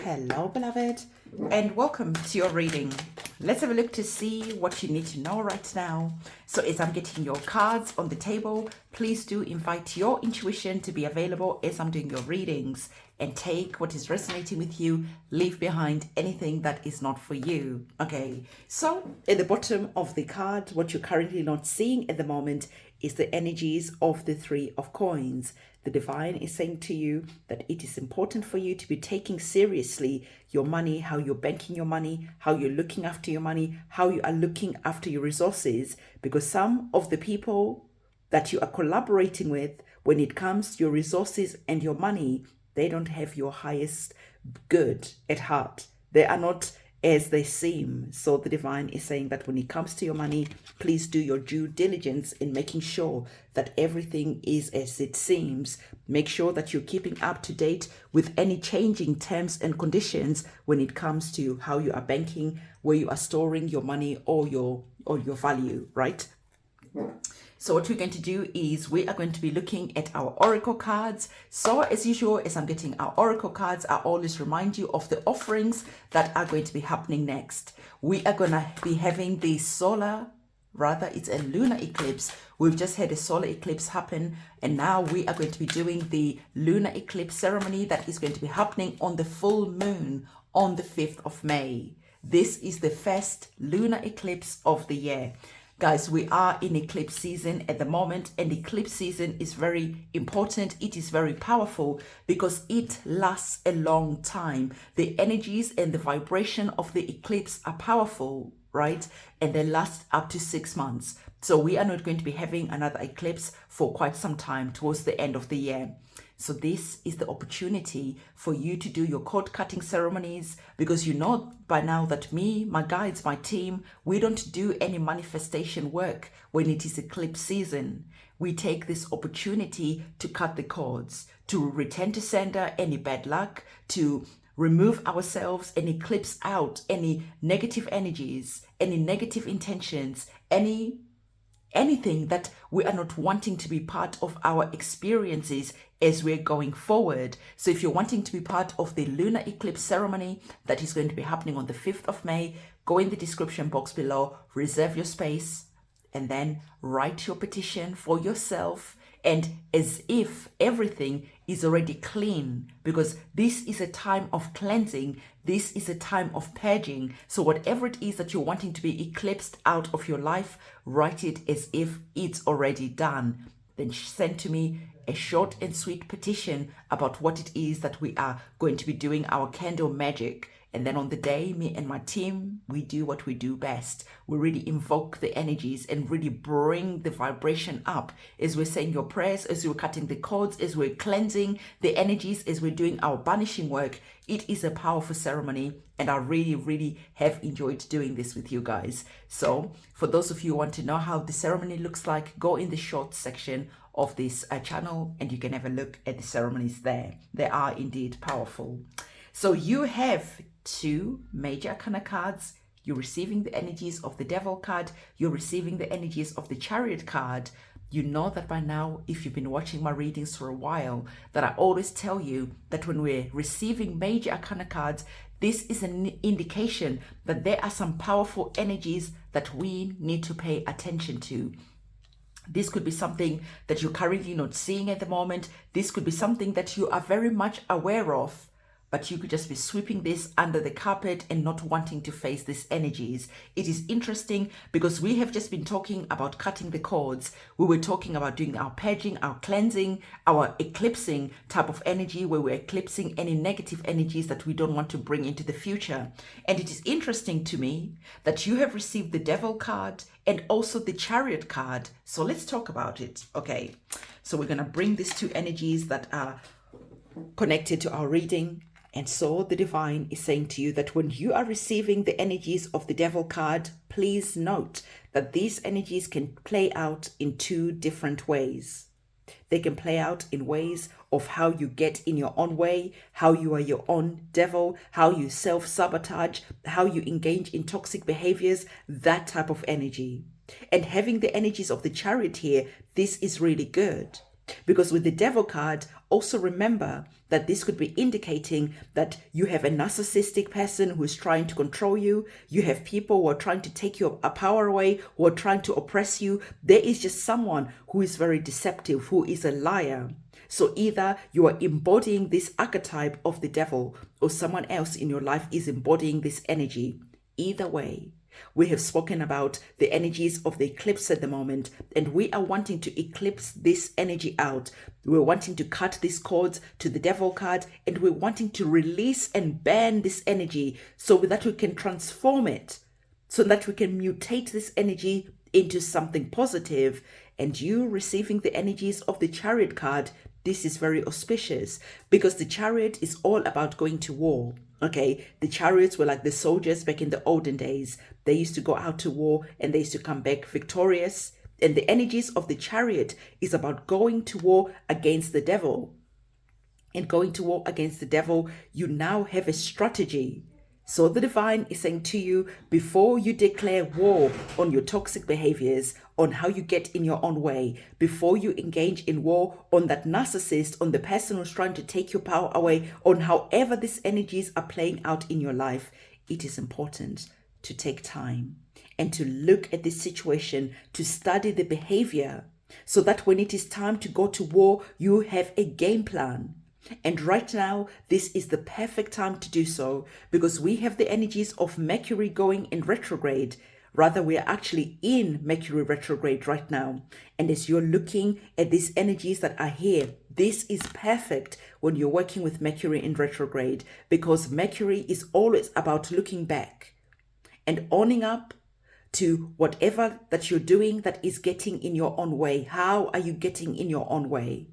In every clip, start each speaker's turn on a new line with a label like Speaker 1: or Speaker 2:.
Speaker 1: Hello, beloved, and welcome to your reading. Let's have a look to see what you need to know right now. So as I'm getting your cards on the table, please do invite your intuition to be available as I'm doing your readings, and take what is resonating with you, leave behind anything that is not for you. Okay, so at the bottom of the card, what you're currently not seeing at the moment is the energies of the Three of Coins. The divine is saying to you that it is important for you to be taking seriously your money, how you're banking your money, how you're looking after your money, how you are looking after your resources, because some of the people that you are collaborating with when it comes to your resources and your money, they don't have your highest good at heart. They are not as they seem. So the divine is saying that when it comes to your money, please do your due diligence in making sure that everything is as it seems. Make sure that you're keeping up to date with any changing terms and conditions when it comes to how you are banking, where you are storing your money or your value, right? So what we're going to do is we are going to be looking at our oracle cards. So as usual, as I'm getting our oracle cards, I always remind you of the offerings that are going to be happening next. We are going to be having the it's a lunar eclipse. We've just had a solar eclipse happen, and now we are going to be doing the lunar eclipse ceremony that is going to be happening on the full moon on the 5th of May. This is the first lunar eclipse of the year. Guys, we are in eclipse season at the moment, and eclipse season is very important. It is very powerful because it lasts a long time. The energies and the vibration of the eclipse are powerful, right? And they last up to 6 months. So we are not going to be having another eclipse for quite some time towards the end of the year. So this is the opportunity for you to do your cord cutting ceremonies, because you know by now that me, my guides, my team, we don't do any manifestation work when it is eclipse season. We take this opportunity to cut the cords, to return to sender any bad luck, to remove ourselves and eclipse out any negative energies, any negative intentions, anything that we are not wanting to be part of our experiences as we're going forward. So if you're wanting to be part of the lunar eclipse ceremony that is going to be happening on the 5th of May, go in the description box below, reserve your space, and then write your petition for yourself, and as if everything is already clean, because this is a time of cleansing. This is a time of purging. So whatever it is that you're wanting to be eclipsed out of your life, write it as if it's already done. Then send to me a short and sweet petition about what it is that we are going to be doing our candle magic. And then on the day, me and my team, we do what we do best. We really invoke the energies and really bring the vibration up as we're saying your prayers, as we're cutting the cords, as we're cleansing the energies, as we're doing our banishing work. It is a powerful ceremony, and I really, really have enjoyed doing this with you guys. So for those of you who want to know how the ceremony looks like, go in the short section of this channel and you can have a look at the ceremonies there. They are indeed powerful. So you have 2 major arcana cards. You're receiving the energies of the Devil card. You're receiving the energies of the Chariot card. You know that by now, if you've been watching my readings for a while, that I always tell you that when we're receiving major arcana cards, this is an indication that there are some powerful energies that we need to pay attention to. This could be something that you're currently not seeing at the moment. This could be something that you are very much aware of, but you could just be sweeping this under the carpet and not wanting to face these energies. It is interesting because we have just been talking about cutting the cords. We were talking about doing our purging, our cleansing, our eclipsing type of energy, where we're eclipsing any negative energies that we don't want to bring into the future. And it is interesting to me that you have received the Devil card and also the Chariot card. So let's talk about it. Okay, so we're going to bring these 2 energies that are connected to our reading. And so the divine is saying to you that when you are receiving the energies of the Devil card, please note that these energies can play out in 2 different ways. They can play out in ways of how you get in your own way, how you are your own devil, how you self-sabotage, how you engage in toxic behaviors, that type of energy. And having the energies of the Chariot here, this is really good. Because with the Devil card, also remember that this could be indicating that you have a narcissistic person who is trying to control you. You have people who are trying to take your power away, who are trying to oppress you. There is just someone who is very deceptive, who is a liar. So either you are embodying this archetype of the devil, or someone else in your life is embodying this energy. Either way, we have spoken about the energies of the eclipse at the moment, and we are wanting to eclipse this energy out. We're wanting to cut these cords to the devil card, and we're wanting to release and ban this energy so that we can transform it, so that we can mutate this energy into something positive. And you receiving the energies of the Chariot card, this is very auspicious, because the Chariot is all about going to war. Okay, the chariots were like the soldiers back in the olden days. They used to go out to war and they used to come back victorious. And the energies of the Chariot is about going to war against the devil. And going to war against the devil, you now have a strategy. So the divine is saying to you, before you declare war on your toxic behaviors, on how you get in your own way, before you engage in war on that narcissist, on the person who's trying to take your power away, on however these energies are playing out in your life, it is important to take time and to look at this situation, to study the behavior, so that when it is time to go to war, you have a game plan. And right now, this is the perfect time to do so, because we have the energies of Mercury going in retrograde. Rather, we are actually in Mercury retrograde right now. And as you're looking at these energies that are here, this is perfect when you're working with Mercury in retrograde, because Mercury is always about looking back and owning up to whatever that you're doing that is getting in your own way. How are you getting in your own way?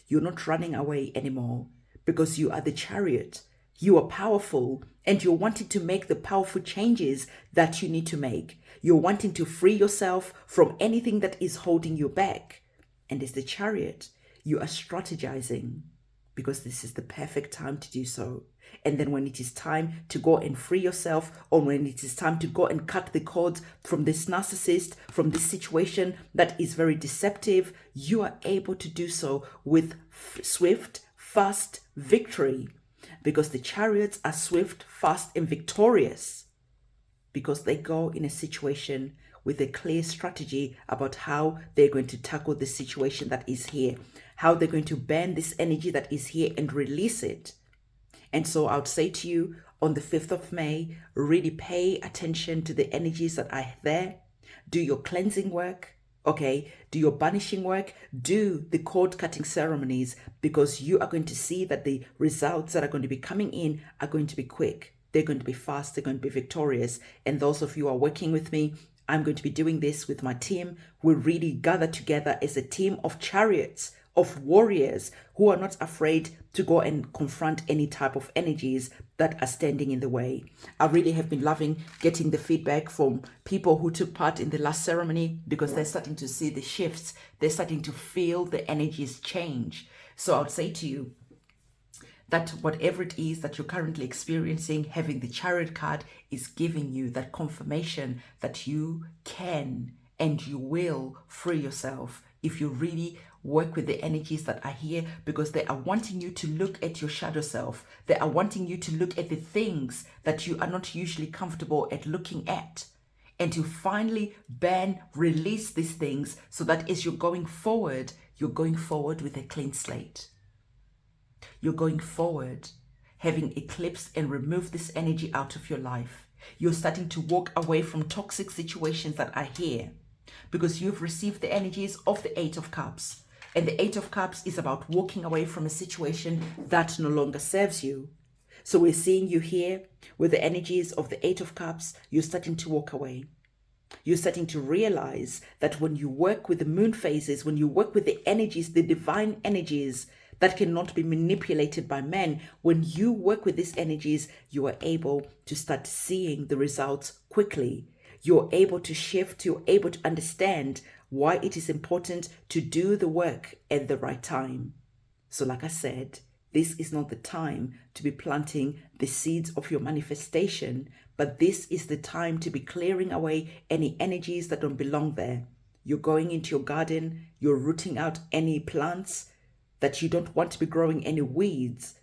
Speaker 1: You're not running away anymore, because you are the Chariot. You are powerful, and you're wanting to make the powerful changes that you need to make. You're wanting to free yourself from anything that is holding you back. And as the Chariot, you are strategizing, because this is the perfect time to do so. And then when it is time to go and free yourself, or when it is time to go and cut the cords from this narcissist, from this situation that is very deceptive, you are able to do so with swift, fast victory. Because the chariots are swift, fast, and victorious. Because they go in a situation with a clear strategy about how they're going to tackle the situation that is here, how they're going to ban this energy that is here and release it. And so I would say to you, on the 5th of May, really pay attention to the energies that are there. Do your cleansing work, okay? Do your banishing work. Do the cord cutting ceremonies, because you are going to see that the results that are going to be coming in are going to be quick. They're going to be fast. They're going to be victorious. And those of you who are working with me, I'm going to be doing this with my team. We'll really gather together as a team of chariots, of warriors who are not afraid to go and confront any type of energies that are standing in the way. I really have been loving getting the feedback from people who took part in the last ceremony, because they're starting to see the shifts. They're starting to feel the energies change. So I would say to you that whatever it is that you're currently experiencing, having the Chariot card is giving you that confirmation that you can and you will free yourself if you really work with the energies that are here, because they are wanting you to look at your shadow self. They are wanting you to look at the things that you are not usually comfortable at looking at, and to finally release these things, so that as you're going forward with a clean slate. You're going forward having eclipsed and removed this energy out of your life. You're starting to walk away from toxic situations that are here, because you've received the energies of the 8 of Cups. And the 8 of Cups is about walking away from a situation that no longer serves you. So we're seeing you here with the energies of the 8 of Cups. You're starting to walk away. You're starting to realize that when you work with the moon phases, when you work with the energies, the divine energies that cannot be manipulated by men, when you work with these energies, you are able to start seeing the results quickly. You're able to shift, you're able to understand why it is important to do the work at the right time. So like I said, this is not the time to be planting the seeds of your manifestation, but this is the time to be clearing away any energies that don't belong there. You're going into your garden, you're rooting out any plants that you don't want to be growing, any weeds,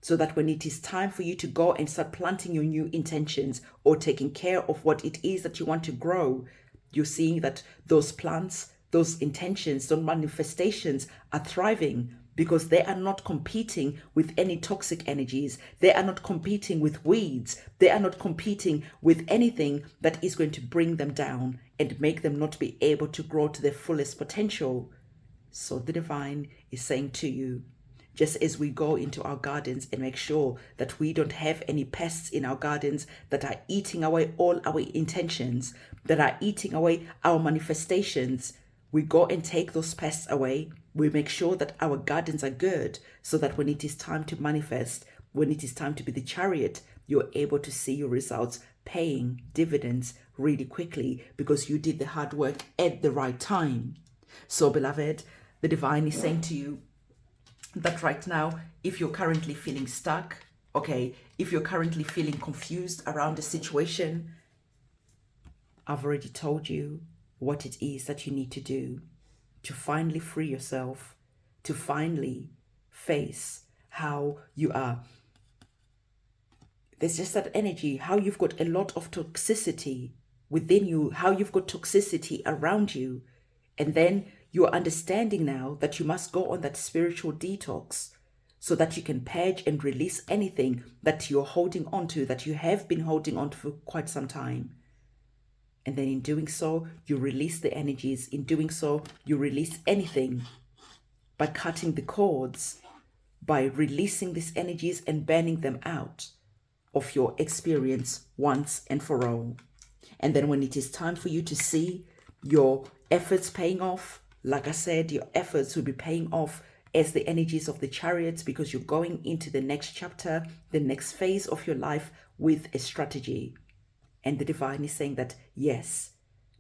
Speaker 1: so that when it is time for you to go and start planting your new intentions or taking care of what it is that you want to grow, you're seeing that those plants, those intentions, those manifestations are thriving because they are not competing with any toxic energies. They are not competing with weeds. They are not competing with anything that is going to bring them down and make them not be able to grow to their fullest potential. So the divine is saying to you, just as we go into our gardens and make sure that we don't have any pests in our gardens that are eating away all our intentions, that are eating away our manifestations, we go and take those pests away. We make sure that our gardens are good so that when it is time to manifest, when it is time to be the chariot, you're able to see your results paying dividends really quickly because you did the hard work at the right time. So, beloved, the divine is saying to you that right now, if you're currently feeling stuck, okay, if you're currently feeling confused around the situation, I've already told you what it is that you need to do to finally free yourself, to finally face how you are. There's just that energy, how you've got a lot of toxicity within you, how you've got toxicity around you. And then you're understanding now that you must go on that spiritual detox so that you can purge and release anything that you're holding on to, that you have been holding on to for quite some time. And then in doing so, you release the energies. In doing so, you release anything by cutting the cords, by releasing these energies and burning them out of your experience once and for all. And then when it is time for you to see your efforts paying off, like I said, your efforts will be paying off as the energies of the chariots, because you're going into the next chapter, the next phase of your life with a strategy. And the divine is saying that, yes,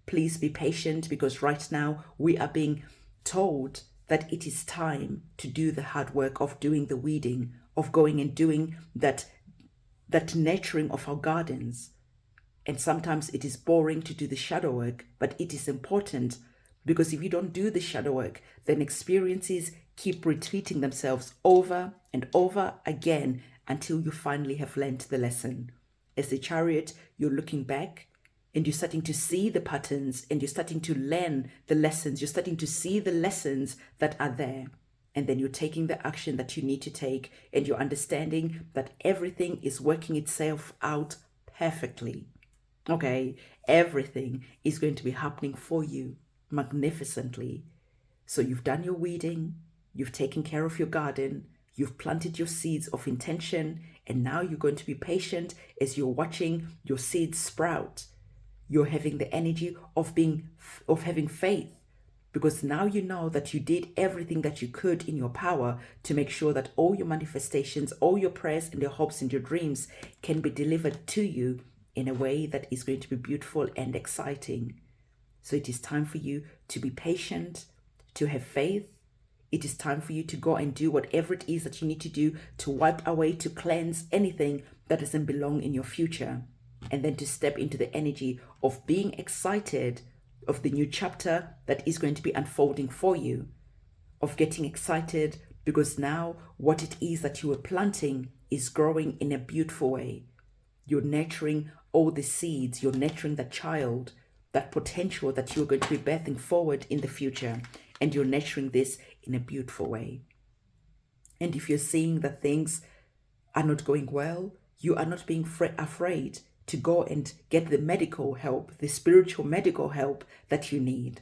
Speaker 1: please be patient, because right now we are being told that it is time to do the hard work of doing the weeding, of going and doing that nurturing of our gardens. And sometimes it is boring to do the shadow work, but it is important, because if you don't do the shadow work, then experiences keep repeating themselves over and over again until you finally have learned the lesson. As the chariot, you're looking back and you're starting to see the patterns and you're starting to learn the lessons. You're starting to see the lessons that are there. And then you're taking the action that you need to take, and you're understanding that everything is working itself out perfectly. Okay, everything is going to be happening for you magnificently. So you've done your weeding, you've taken care of your garden, you've planted your seeds of intention, and now you're going to be patient as you're watching your seeds sprout. You're having the energy of having faith, because now you know that you did everything that you could in your power to make sure that all your manifestations, all your prayers and your hopes and your dreams can be delivered to you in a way that is going to be beautiful and exciting. So it is time for you to be patient, to have faith. It is time for you to go and do whatever it is that you need to do to wipe away, to cleanse anything that doesn't belong in your future. And then to step into the energy of being excited of the new chapter that is going to be unfolding for you, of getting excited because now what it is that you were planting is growing in a beautiful way. You're nurturing all the seeds, you're nurturing that child, that potential that you're going to be birthing forward in the future, and you're nurturing this in a beautiful way. And if you're seeing that things are not going well, you are not being afraid to go and get the medical help, the spiritual medical help that you need.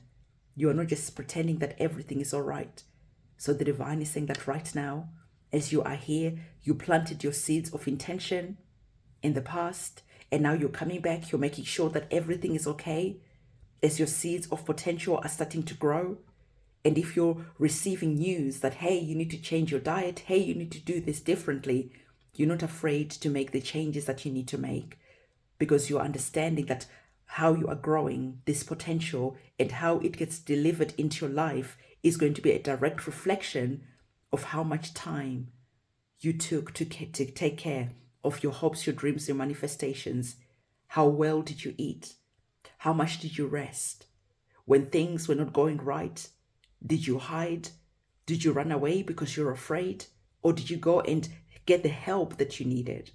Speaker 1: You are not just pretending that everything is all right. So the divine is saying that right now, as you are here, you planted your seeds of intention in the past, and now you're coming back, you're making sure that everything is okay, as your seeds of potential are starting to grow. And if you're receiving news that, hey, you need to change your diet, hey, you need to do this differently, you're not afraid to make the changes that you need to make, because you're understanding that how you are growing this potential and how it gets delivered into your life is going to be a direct reflection of how much time you took to take care of your hopes, your dreams, your manifestations. How well did you eat? How much did you rest? When things were not going right, did you hide? Did you run away because you're afraid? Or did you go and get the help that you needed?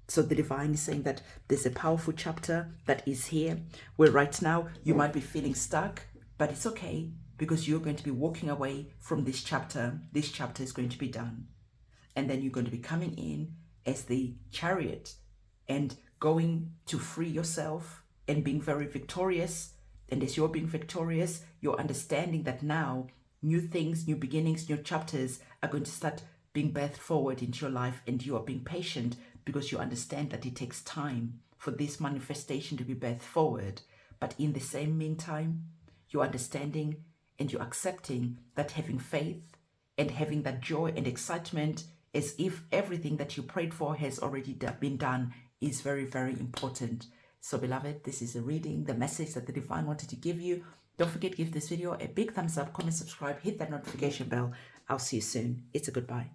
Speaker 1: So the divine is saying that there's a powerful chapter that is here, where right now you might be feeling stuck, but it's okay, because you're going to be walking away from this chapter. This chapter is going to be done. And then you're going to be coming in as the Chariot and going to free yourself and being very victorious. And as you're being victorious, you're understanding that now new things, new beginnings, new chapters are going to start being birthed forward into your life, and you are being patient because you understand that it takes time for this manifestation to be birthed forward. But in the same meantime, you're understanding and you're accepting that having faith and having that joy and excitement as if everything that you prayed for has already been done is very, very important. So beloved, this is a reading, the message that the divine wanted to give you. Don't forget to give this video a big thumbs up, comment, subscribe, hit that notification bell. I'll see you soon. It's a goodbye.